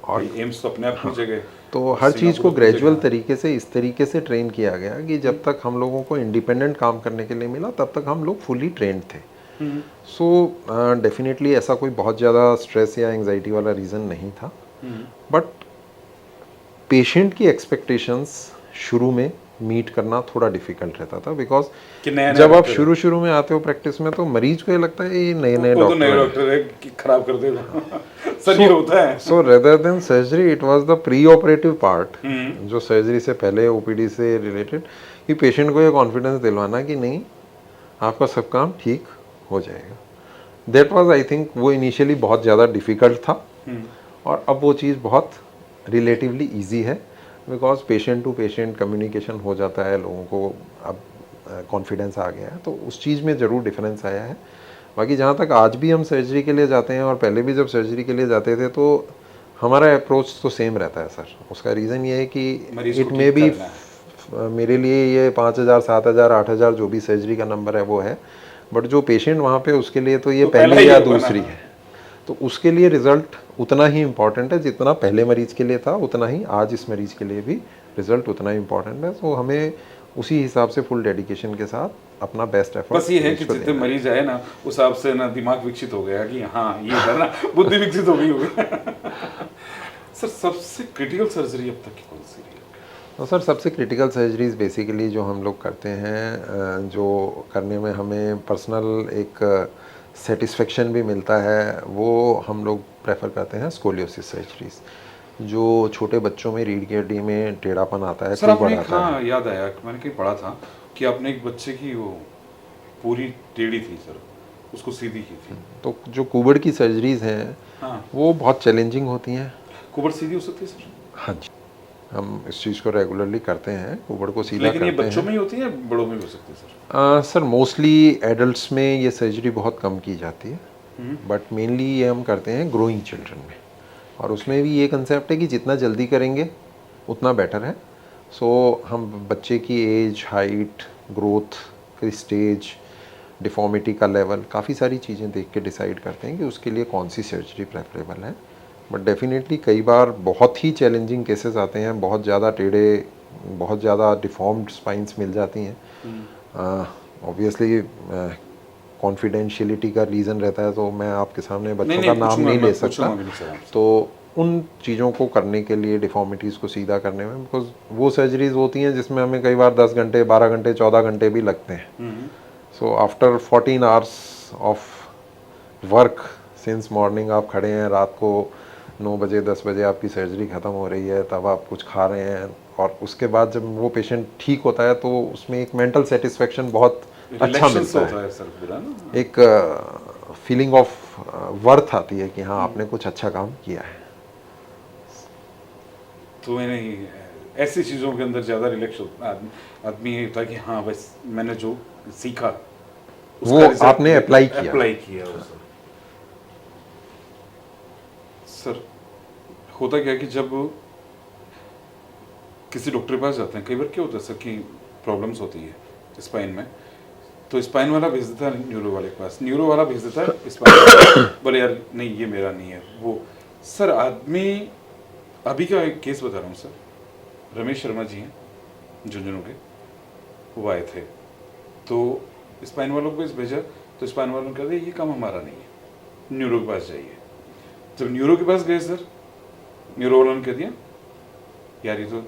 और एम्स तो अपने आप की जगह, तो हर चीज़ को ग्रेजुअल तरीके से इस तरीके से ट्रेन किया गया कि जब तक हम लोगों को इंडिपेंडेंट काम करने के लिए मिला तब तक हम लोग फुली ट्रेंड थे। सो डेफिनेटली ऐसा कोई बहुत ज़्यादा स्ट्रेस या एंजाइटी वाला रीज़न नहीं था, बट पेशेंट की एक्सपेक्टेशंस शुरू में मीट करना थोड़ा डिफिकल्ट रहता था, बिकॉज जब आप शुरू में आते हो प्रैक्टिस में तो मरीज को ये लगता है ये नए डॉक्टर है कि खराब कर देगा सर ये होता है। सो rather than surgery it was the pre operative part जो सर्जरी से पहले ओपीडी से रिलेटेड, कि पेशेंट को ये कॉन्फिडेंस दिलवाना कि नहीं आपका सब काम ठीक हो जाएगा। दैट वाज आई थिंक वो इनिशियली बहुत ज़्यादा डिफ़िकल्ट था और अब वो चीज़ बहुत रिलेटिवली ईजी है, because patient to patient communication हो जाता है, लोगों को अब कॉन्फिडेंस आ गया है, तो उस चीज़ में ज़रूर डिफरेंस आया है। बाकी जहाँ तक आज भी हम सर्जरी के लिए जाते हैं और पहले भी जब सर्जरी के लिए जाते थे तो हमारा अप्रोच तो सेम रहता है सर। उसका रीज़न ये है कि इट मे बी मेरे लिए ये 5,000 7,000 8,000 जो भी सर्जरी का नंबर है वो है, बट जो पेशेंट वहाँ पे उसके लिए तो ये पहली या दूसरी है, तो उसके लिए रिज़ल्ट उतना ही इम्पॉर्टेंट है जितना पहले मरीज़ के लिए था, उतना ही आज इस मरीज़ के लिए भी रिज़ल्ट उतना ही इम्पॉर्टेंट है। तो हमें उसी हिसाब से फुल डेडिकेशन के साथ अपना बेस्ट एफर्ट बस ये है कि जितने मरीज आए ना उस हिसाब से ना दिमाग विकसित हो गया कि हाँ ये इधर ना बुद्धि विकसित हो गई होगी सर सबसे क्रिटिकल सर्जरी अब तक की कौन सी रही है? तो सर सबसे क्रिटिकल सर्जरीज बेसिकली जो हम लोग करते हैं, जो करने में हमें पर्सनल एक सेटिस्फेक्शन भी मिलता है, वो हम लोग प्रेफर करते हैं स्कोलियोसिस सर्जरीज। जो छोटे बच्चों में रीढ़ की हड्डी में टेढ़ापन आता है, सर आपने कुबड़ आता है। हाँ याद आया मैंने कहीं पढ़ा था कि आपने एक बच्चे की वो पूरी टेढ़ी थी सर उसको सीधी की थी। तो जो कुबड़ की सर्जरीज हैं हाँ वो बहुत चैलेंजिंग होती हैं। कुबड़ सीधी हो सकती है सर? हाँ जी, हम इस चीज़ को रेगुलरली करते हैं, कुबड़ को सीधा लेकिन ये करते बच्चों हैं। में ही होती है या बड़ों में भी हो सकती है सर? सर मोस्टली एडल्ट्स में ये सर्जरी बहुत कम की जाती है, बट मेनली ये हम करते हैं ग्रोइंग चिल्ड्रन में, और उसमें भी ये कंसेप्ट है कि जितना जल्दी करेंगे उतना बेटर है। सो हम बच्चे की एज, हाइट, ग्रोथ की स्टेज, डिफॉर्मिटी का लेवल, काफ़ी सारी चीज़ें देख के डिसाइड करते हैं कि उसके लिए कौन सी सर्जरी प्रेफरेबल है। बट डेफिनेटली कई बार बहुत ही चैलेंजिंग केसेस आते हैं, बहुत ज़्यादा टेढ़े, बहुत ज़्यादा डिफॉर्म्ड स्पाइंस मिल जाती हैं। ऑब्वियसली कॉन्फिडेंशियलिटी का रीज़न रहता है, तो मैं आपके सामने बच्चों का नाम नहीं ले सकता। तो उन चीज़ों को करने के लिए, डिफॉर्मिटीज़ को सीधा करने में, बिकॉज वो सर्जरीज होती हैं जिसमें हमें कई बार 10 घंटे, 12 घंटे, 14 घंटे भी लगते हैं। So after 14 hours of work since morning आप खड़े हैं, रात को 9 बजे 10 बजे आपकी सर्जरी ख़त्म हो रही है, तब आप कुछ खा रहे हैं, और उसके बाद जब वो पेशेंट ठीक होता है तो उसमें एक मेंटल सेटिस्फेक्शन बहुत अच्छा मिलता है। सर पूरा ना एक फीलिंग ऑफ वर्थ आती है कि हाँ आपने कुछ अच्छा काम किया है। तो मैंने ऐसी चीज़ों के अंदर ज़्यादा रिलैक्स आदमी ये होता है कि हाँ बस मैंने जो सीखा वो आपने अप्लाई किया वो सर होता क्या है कि जब किसी डॉक्टर के पास जाते हैं, कई बार क्या होता है सर कि प्रॉब्लम्स होती है स्पाइन में, तो स्पाइन वाला भेज देता है न्यूरो वाले के पास, न्यूरो वाला भेज देता है स्पाइन बोले यार नहीं ये मेरा नहीं है वो। सर आदमी अभी का एक केस बता रहा हूँ सर, रमेश शर्मा जी हैं झुंझुनू के, वो आए थे तो स्पाइन वालों को इस भेजा, तो स्पाइन वालों ने कहा ये काम हमारा नहीं है, न्यूरो के पास जाइए। जब न्यूरो के पास गए सर, न्यूरो वालों ने कह दिया यार ये तो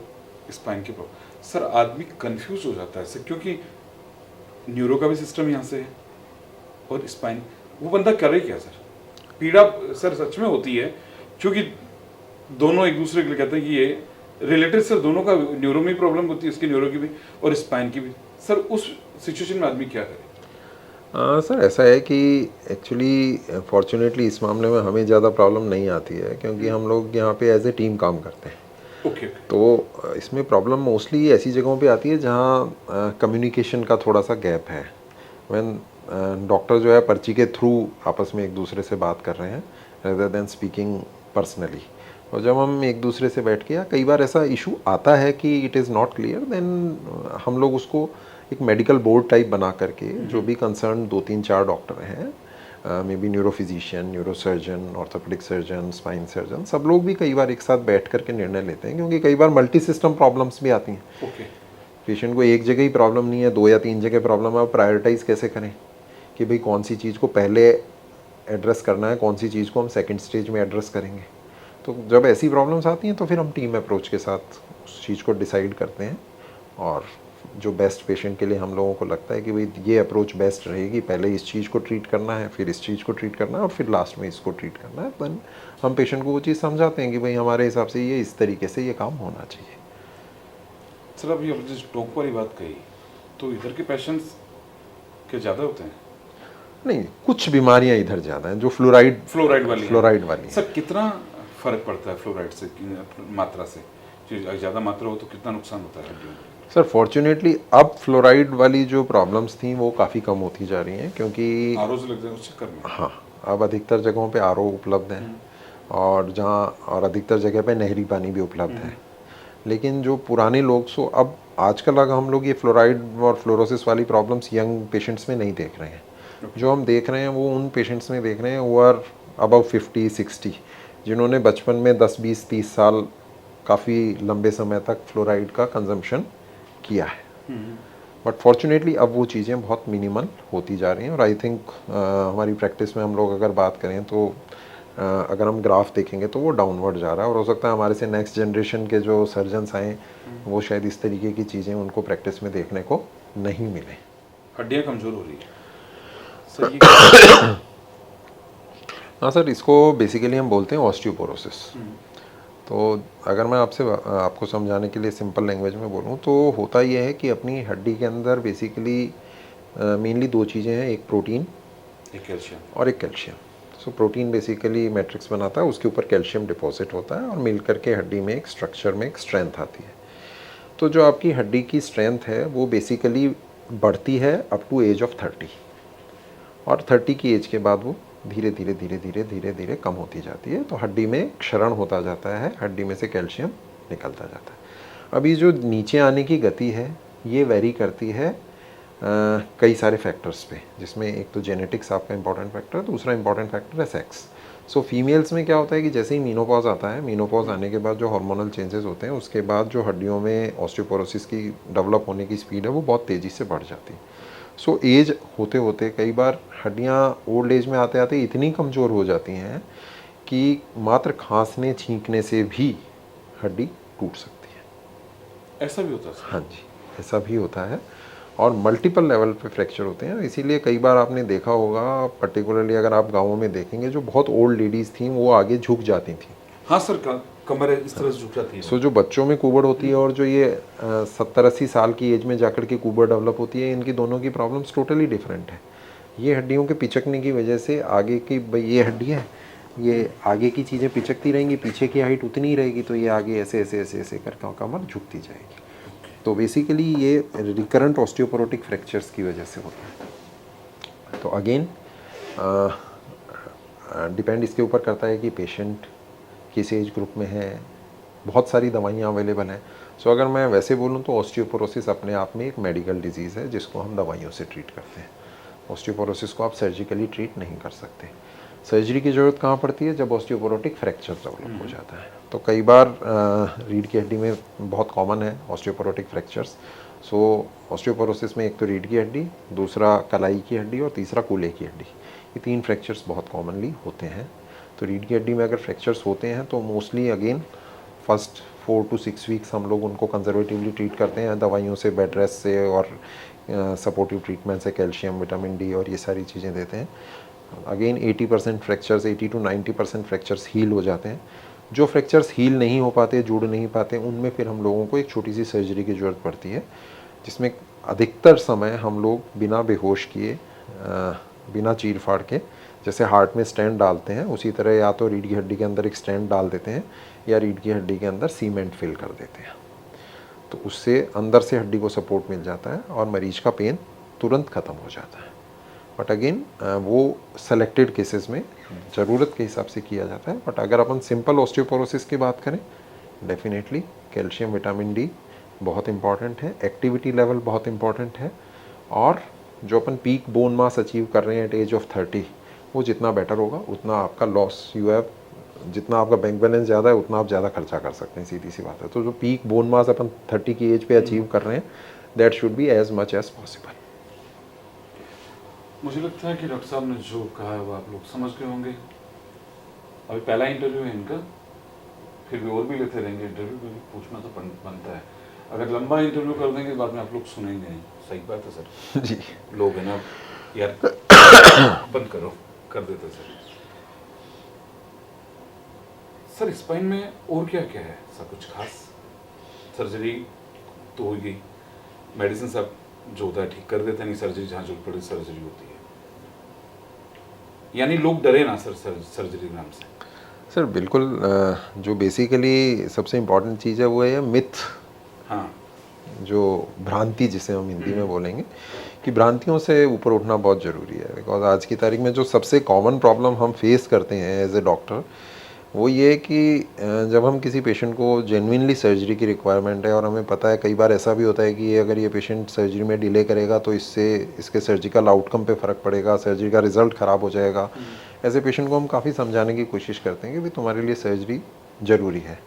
स्पाइन के प्रॉब्लम। सर आदमी कंफ्यूज हो जाता है सर, क्योंकि न्यूरो का भी सिस्टम यहाँ से है और स्पाइन, वो बंदा करे क्या सर? पीड़ा सर सच में होती है, क्योंकि दोनों एक दूसरे के लिए कहते हैं कि ये रिलेटेड सर, दोनों का न्यूरो में प्रॉब्लम होती है, इसकी न्यूरो की भी और स्पाइन की भी। सर उस सिचुएशन में आदमी क्या करे? सर ऐसा है कि एक्चुअली फॉर्चुनेटली इस मामले में हमें ज़्यादा प्रॉब्लम नहीं आती है, क्योंकि हम लोग यहाँ पे एज ए टीम काम करते हैं। ओके तो इसमें प्रॉब्लम मोस्टली ऐसी जगहों पे आती है जहाँ कम्युनिकेशन का थोड़ा सा गैप है। व्हेन डॉक्टर जो है पर्ची के थ्रू आपस में एक दूसरे से बात कर रहे हैं रेदर देन स्पीकिंग पर्सनली, और जब हम एक दूसरे से बैठ के, या कई बार ऐसा इशू आता है कि it is not clear, then हम लोग उसको एक मेडिकल बोर्ड टाइप बना करके, जो भी कंसर्न 2-3-4 डॉक्टर हैं, may be neurophysician, neurosurgeon, orthopaedic surgeon, spine surgeon, सब लोग भी कई बार एक साथ बैठ करके निर्णय लेते हैं, क्योंकि कई बार मल्टी सिस्टम प्रॉब्लम्स भी आती हैं। ओके पेशेंट को एक जगह ही प्रॉब्लम नहीं है, 2 या 3 जगह प्रॉब्लम है, आप प्रायोरिटाइज कैसे करें कि भाई कौन सी चीज़ को पहले एड्रेस करना है, कौन सी चीज़ को हम सेकेंड स्टेज में एड्रेस करेंगे। तो जब ऐसी प्रॉब्लम्स आती हैं तो फिर हम टीम अप्रोच के साथ उस चीज़ को डिसाइड करते हैं, और जो बेस्ट पेशेंट के लिए हम लोगों को लगता है कि भाई ये अप्रोच बेस्ट रहेगी, पहले इस चीज़ को ट्रीट करना है, फिर इस चीज़ को ट्रीट करना है, और फिर लास्ट में इसको ट्रीट करना है, देन हम पेशेंट को वो चीज़ समझाते हैं कि भाई हमारे हिसाब से ये इस तरीके से ये काम होना चाहिए। सर अभी अब जिस टोक वाली बात कही, तो इधर के पेशेंट्स के ज़्यादा होते हैं? नहीं, कुछ बीमारियां इधर ज़्यादा हैं जो फ्लोराइड वाली सर कितना फर्क पड़ता है फ्लोराइड से मात्रा से? ज़्यादा मात्रा हो तो कितना नुकसान होता है हड्डियों को? सर फॉर्चुनेटली अब फ्लोराइड वाली जो प्रॉब्लम्स थी वो काफ़ी कम होती जा रही हैं, क्योंकि आरओ से लग जाए उस चक्कर में। हाँ, अब अधिकतर जगहों पे आरओ उपलब्ध हैं, और अधिकतर जगह पे नहरी पानी भी उपलब्ध है। लेकिन जो पुराने लोग, सो अब आजकल अगर हम लोग ये फ्लोराइड और फ्लोरोसिस वाली प्रॉब्लम्स यंग पेशेंट्स में नहीं देख रहे हैं। जो हम देख रहे हैं वो उन पेशेंट्स में देख रहे हैं वो आर अबव 50-60, जिन्होंने बचपन में 10-20-30 साल काफ़ी लंबे समय तक फ्लोराइड का कंजम्पशन किया है। बट फॉर्चुनेटली अब वो चीज़ें बहुत मिनिमल होती जा रही हैं और आई थिंक हमारी प्रैक्टिस में हम लोग अगर बात करें तो अगर हम ग्राफ देखेंगे तो वो डाउनवर्ड जा रहा है और हो सकता है हमारे से नेक्स्ट जनरेशन के जो सर्जन्स आए वो शायद इस तरीके की चीज़ें उनको प्रैक्टिस में देखने को नहीं मिले। हड्डियाँ कमज़ोर हो रही है सर, ये हाँ सर, इसको बेसिकली हम बोलते हैं ऑस्टियोपोरोसिस। तो अगर मैं आपको समझाने के लिए सिंपल लैंग्वेज में बोलूँ तो होता यह है कि अपनी हड्डी के अंदर बेसिकली मेनली दो चीज़ें हैं, एक प्रोटीन एक कैल्शियम और एक calcium. So protein basically matrix बनाता है, उसके ऊपर कैल्शियम डिपॉजिट होता है और मिल करके हड्डी में एक स्ट्रक्चर में एक स्ट्रेंथ आती है। तो जो आपकी हड्डी की स्ट्रेंथ है वो बेसिकली बढ़ती है अप टू एज ऑफ 30 और 30 की एज के बाद वो धीरे धीरे धीरे धीरे धीरे धीरे कम होती जाती है। तो हड्डी में क्षरण होता जाता है, हड्डी में से कैल्शियम निकलता जाता है। अभी जो नीचे आने की गति है ये वेरी करती है कई सारे फैक्टर्स पे, जिसमें एक तो जेनेटिक्स आपका इंपॉर्टेंट फैक्टर है, दूसरा इंपॉर्टेंट फैक्टर है सेक्स। सो फीमेल्स में क्या होता है कि जैसे ही मीनोपॉज आता है, मीनोपॉज आने के बाद जो हार्मोनल चेंजेस होते हैं उसके बाद जो हड्डियों में ऑस्टियोपोरोसिस की डेवलप होने की स्पीड है वो बहुत तेज़ी से बढ़ जाती है। सो एज होते होते कई बार हड्डियाँ ओल्ड एज में आते आते इतनी कमज़ोर हो जाती हैं कि मात्र खांसने छींकने से भी हड्डी टूट सकती है। ऐसा भी होता है सर? हाँ जी, ऐसा भी होता है और मल्टीपल लेवल पे फ्रैक्चर होते हैं। इसीलिए कई बार आपने देखा होगा, पर्टिकुलरली अगर आप गाँवों में देखेंगे, जो बहुत ओल्ड लेडीज़ थी वो आगे झुक जाती थी। हाँ सर, कमर इस तरह से झुक जाती है। सो जो बच्चों में कुबड़ होती है और जो ये 70-80 साल की एज में जाकर के कुबड़ डेवलप होती है, इनकी दोनों की प्रॉब्लम्स टोटली डिफरेंट है। ये हड्डियों के पिचकने की वजह से आगे की, ये हड्डी है, ये आगे की चीज़ें पिचकती रहेंगी, पीछे की हाइट उतनी ही रहेगी, तो ये आगे ऐसे ऐसे ऐसे ऐसे करके कमर झुकती जाएगी। तो बेसिकली ये रिकरेंट ऑस्टियोपोरोटिक फ्रैक्चर्स की वजह से होता है। तो अगेन डिपेंड इसके ऊपर करता है कि पेशेंट किस एज ग्रुप में है, बहुत सारी दवाइयाँ अवेलेबल हैं। सो अगर मैं वैसे बोलूँ तो ऑस्टियोपोरोसिस अपने आप में एक मेडिकल डिजीज़ है जिसको हम दवाइयों से ट्रीट करते हैं। ऑस्टियोपोरोसिस को आप सर्जिकली ट्रीट नहीं कर सकते। सर्जरी की ज़रूरत कहाँ पड़ती है? जब ऑस्टियोपोरोटिक फ्रैक्चर डेवलप हो जाता है। तो कई बार रीढ़ की हड्डी में बहुत कॉमन है ऑस्टियोपोरोटिक फ्रैक्चर्स। सो ऑस्टियोपोरोसिस में एक तो रीढ़ की हड्डी, दूसरा कलाई की हड्डी और तीसरा कूल्हे की हड्डी, ये 3 फ्रैक्चर्स बहुत कॉमनली होते हैं। तो रीढ़ की हड्डी में अगर फ्रैक्चर्स होते हैं तो mostly again first 4 to 6 weeks हम लोग उनको कंजर्वेटिवली ट्रीट करते हैं दवाइयों से, बेड रेस्ट से और सपोर्टिव ट्रीटमेंट से, कैल्शियम, विटामिन डी और ये सारी चीज़ें देते हैं। Again 80% fractures, 80 to 90% fractures heal हो जाते हैं। जो फ्रैक्चर्स हील नहीं हो पाते, जुड़ नहीं पाते, उनमें फिर हम लोगों को एक छोटी सी सर्जरी की ज़रूरत पड़ती है, जिसमें अधिकतर समय हम लोग बिना बेहोश किए, बिना चीर फाड़ के, जैसे हार्ट में स्टेंट डालते हैं उसी तरह या तो रीढ़ की हड्डी के अंदर एक स्टेंट डाल देते हैं या रीढ़ की हड्डी के अंदर सीमेंट फिल कर देते हैं। तो उससे अंदर से हड्डी को सपोर्ट मिल जाता है और मरीज का पेन तुरंत ख़त्म हो जाता है। बट अगेन वो सेलेक्टेड केसेस में ज़रूरत के हिसाब से किया जाता है। बट अगर अपन सिंपल ऑस्टियोपोरोसिस की बात करें, डेफिनेटली कैल्शियम, विटामिन डी बहुत इंपॉर्टेंट है, एक्टिविटी लेवल बहुत इंपॉर्टेंट है, और जो अपन पीक बोन मास अचीव कर रहे हैं एट एज ऑफ 30, वो जितना बेटर होगा उतना आपका लॉस यू हैव, जितना आपका बैंक बैलेंस ज़्यादा है उतना आप ज़्यादा खर्चा कर सकते हैं, सीधी सी बात है। तो जो पीक बोन मास अपन 30 की एज पे अचीव कर रहे हैं, that should be as much as possible. मुझे लगता है कि डॉक्टर साहब ने जो कहा है वो आप लोग समझ गए होंगे। अभी पहला इंटरव्यू है इनका, फिर भी और भी लेते रहेंगे इंटरव्यू, भी पूछना तो बनता है। अगर लंबा इंटरव्यू कर देंगे बाद में आप लोग सुनेंगे नहीं। सही बात है सर जी, लोग है ना यार बंद करो, कर देते सर। सर स्पाइन में और क्या क्या है सब कुछ खास? सर्जरी तो हो गई, मेडिसिन सब जो होता है ठीक कर देते हैं, नहीं सर्जरी जहाँ जरूरत पड़े सर्जरी होती है, यानी लोग डरे ना सर सर्जरी के नाम से? सर बिल्कुल, जो बेसिकली सबसे इम्पॉर्टेंट चीज़ है वो है मिथ। हाँ, जो भ्रांति जिसे हम हिंदी में बोलेंगे, कि भ्रांतियों से ऊपर उठना बहुत ज़रूरी है। बिकॉज आज की तारीख में जो सबसे कॉमन प्रॉब्लम हम फेस करते हैं एज ए डॉक्टर, वो ये है कि जब हम किसी पेशेंट को जेन्युइनली सर्जरी की रिक्वायरमेंट है और हमें पता है, कई बार ऐसा भी होता है कि अगर ये पेशेंट सर्जरी में डिले करेगा तो इससे इसके सर्जिकल आउटकम पे फ़र्क पड़ेगा, सर्जरी का रिजल्ट ख़राब हो जाएगा, ऐसे पेशेंट को हम काफ़ी समझाने की कोशिश करते हैं कि भाई तुम्हारे लिए सर्जरी ज़रूरी है।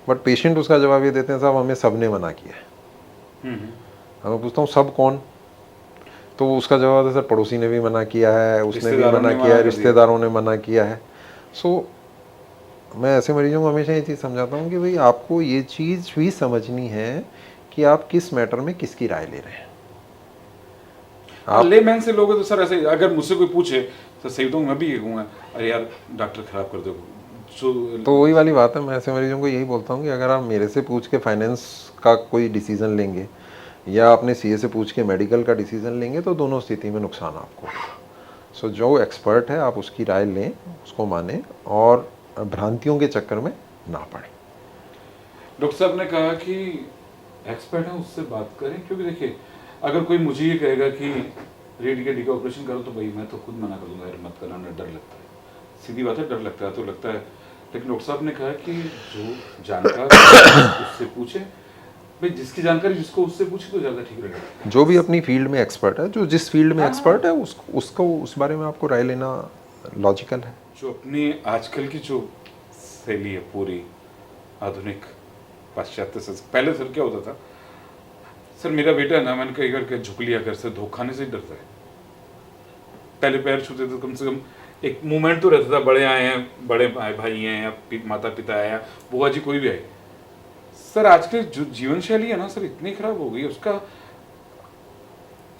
बट पेशेंट उसका जवाब ये देते हैं, साहब हमें सब ने मना किया है। अब मैं पूछता हूँ सब कौन, तो उसका जवाब है सर पड़ोसी ने भी मना किया है, उसने भी रिश्तेदारों मना ने किया मना है, कर दिया। रिश्तेदारों ने मना किया है। सो मैं ऐसे मरीजों को हमेशा ये चीज़ समझाता हूँ कि भाई आपको ये चीज़ भी समझनी है कि आप किस मैटर में किसकी राय ले रहे हैं। हाँ, आप लेमैन से लोग तो सर ऐसे, अगर मुझसे कोई पूछे तो सही तो मैं भी ये कहूँगा, अरे यार डॉक्टर खराब कर दो तो वही वाली बात है, मैं ऐसे मरीजों को यही बोलता हूँ कि अगर आप मेरे से पूछ के फाइनेंस का कोई डिसीज़न लेंगे या अपने सीए से पूछ के मेडिकल का डिसीज़न लेंगे तो दोनों स्थिति में नुकसान आपको। सो जो एक्सपर्ट है आप उसकी राय लें, उसको मानें और भ्रांतियों के चक्कर में ना पड़ें। डॉक्टर साहब ने कहा कि एक्सपर्ट है उससे बात करें, क्योंकि देखिए अगर कोई मुझे ये कहेगा कि रीढ़ के डी का ऑपरेशन करो तो भाई मैं तो खुद मना कर दूंगा, यार मत करना, डर लगता है, सीधी बात है, डर लगता है तो लगता है। लेकिन डॉक्टर साहब ने कहा कि जो जानकार है, उससे पूछे भाई, जिसकी जानकारी जिसको उससे पूछे तो ज़्यादा ठीक रहेगा। जो भी अपनी फील्ड में एक्सपर्ट है, जो जिस फील्ड में हाँ, एक्सपर्ट है उसको उस बारे में आपको राय लेना लॉजिकल है। जो अपनी आजकल की जो शैली है पूरी आधुनिक पाश्चात्य संस्कृति, पहले सर क्या होता था, सर मेरा बेटा है ना, मैंने कई बार झुक लिया घर से, धोखा खाने से ही डरता है, पहले पैर छूते तो कम से कम एक मूवमेंट तो रहता था, बड़े आए हैं, बड़े भाई हैं या माता पिता आए या बुआ जी कोई भी आए। सर आज के जो जीवन शैली है ना सर इतनी खराब हो गई, उसका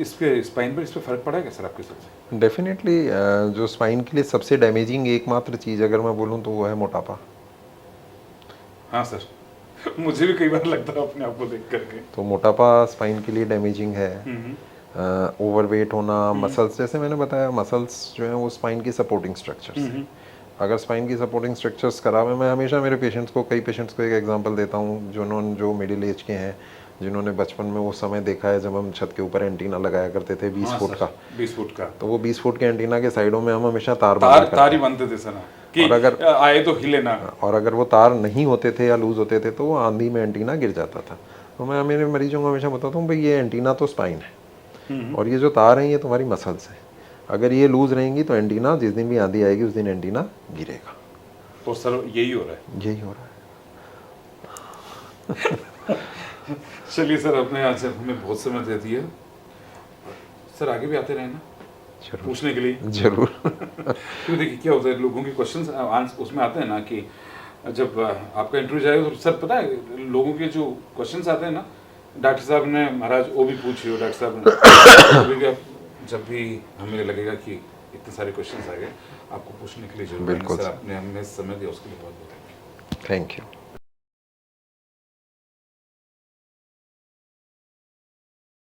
इस पे स्पाइन पर इस पे फर्क पड़ा है क्या सर आपके हिसाब से? डेफिनेटली जो स्पाइन के लिए सबसे डैमेजिंग एकमात्र चीज़ अगर मैं बोलूँ तो वो है मोटापा। हाँ सर, मुझे भी कई बार लगता है अपने आप को देख करके। तो मोटापा स्पाइन के लिए डैमेजिंग है। ओवरवेट होना, मसल्स, जैसे मैंने बताया मसल्स जो हैं वो स्पाइन की सपोर्टिंग स्ट्रक्चर्स हैं। अगर स्पाइन की सपोर्टिंग स्ट्रक्चर्स खराब है, मैं हमेशा मेरे पेशेंट्स को, कई पेशेंट्स को एक एग्जांपल देता हूँ जो मिडिल एज के हैं, जिन्होंने बचपन में वो समय देखा है जब हम छत के ऊपर एंटीना लगाया करते थे 20 फुट का। 20 फुट का, तो वो 20 फुट के एंटीना के साइडों में हम हमेशा तार तार ही बनते थे सर कि और अगर आए तो हिले ना। और अगर वो तार नहीं होते थे या लूज होते थे तो वो आंधी में एंटीना गिर जाता था। तो मैं मेरे मरीजों को हमेशा बताता हूँ भाई ये एंटीना तो स्पाइन है और ये जो तार हैं ये तुम्हारी मसल्स हैं। अगर ये लूज रहेंगी तो एंटीना, जिस दिन भी आंधी आएगी उस दिन एंटीना गिरेगा। तो सर यही हो रहा है। यही हो रहा है। चलिए सर, आपने आज हमें बहुत समय दे दिया सर, आगे भी आते रहे ना पूछने के लिए जरूर। क्योंकि देखिए क्या होता है, लोगों के क्वेश्चंस उसमें आते हैं ना कि जब आपका इंटरव्यू जाएगा तो सर पता है लोगों के जो क्वेश्चंस आते हैं ना, डॉक्टर साहब ने महाराज वो भी पूछिए, डॉक्टर साहब ने जब भी हमें लगेगा कि इतने सारे क्वेश्चंस आ गए आपको पूछने के लिए जरूर, बिल्कुल सर आपने हमें समय दिया उसके लिए बहुत बहुत थैंक यू।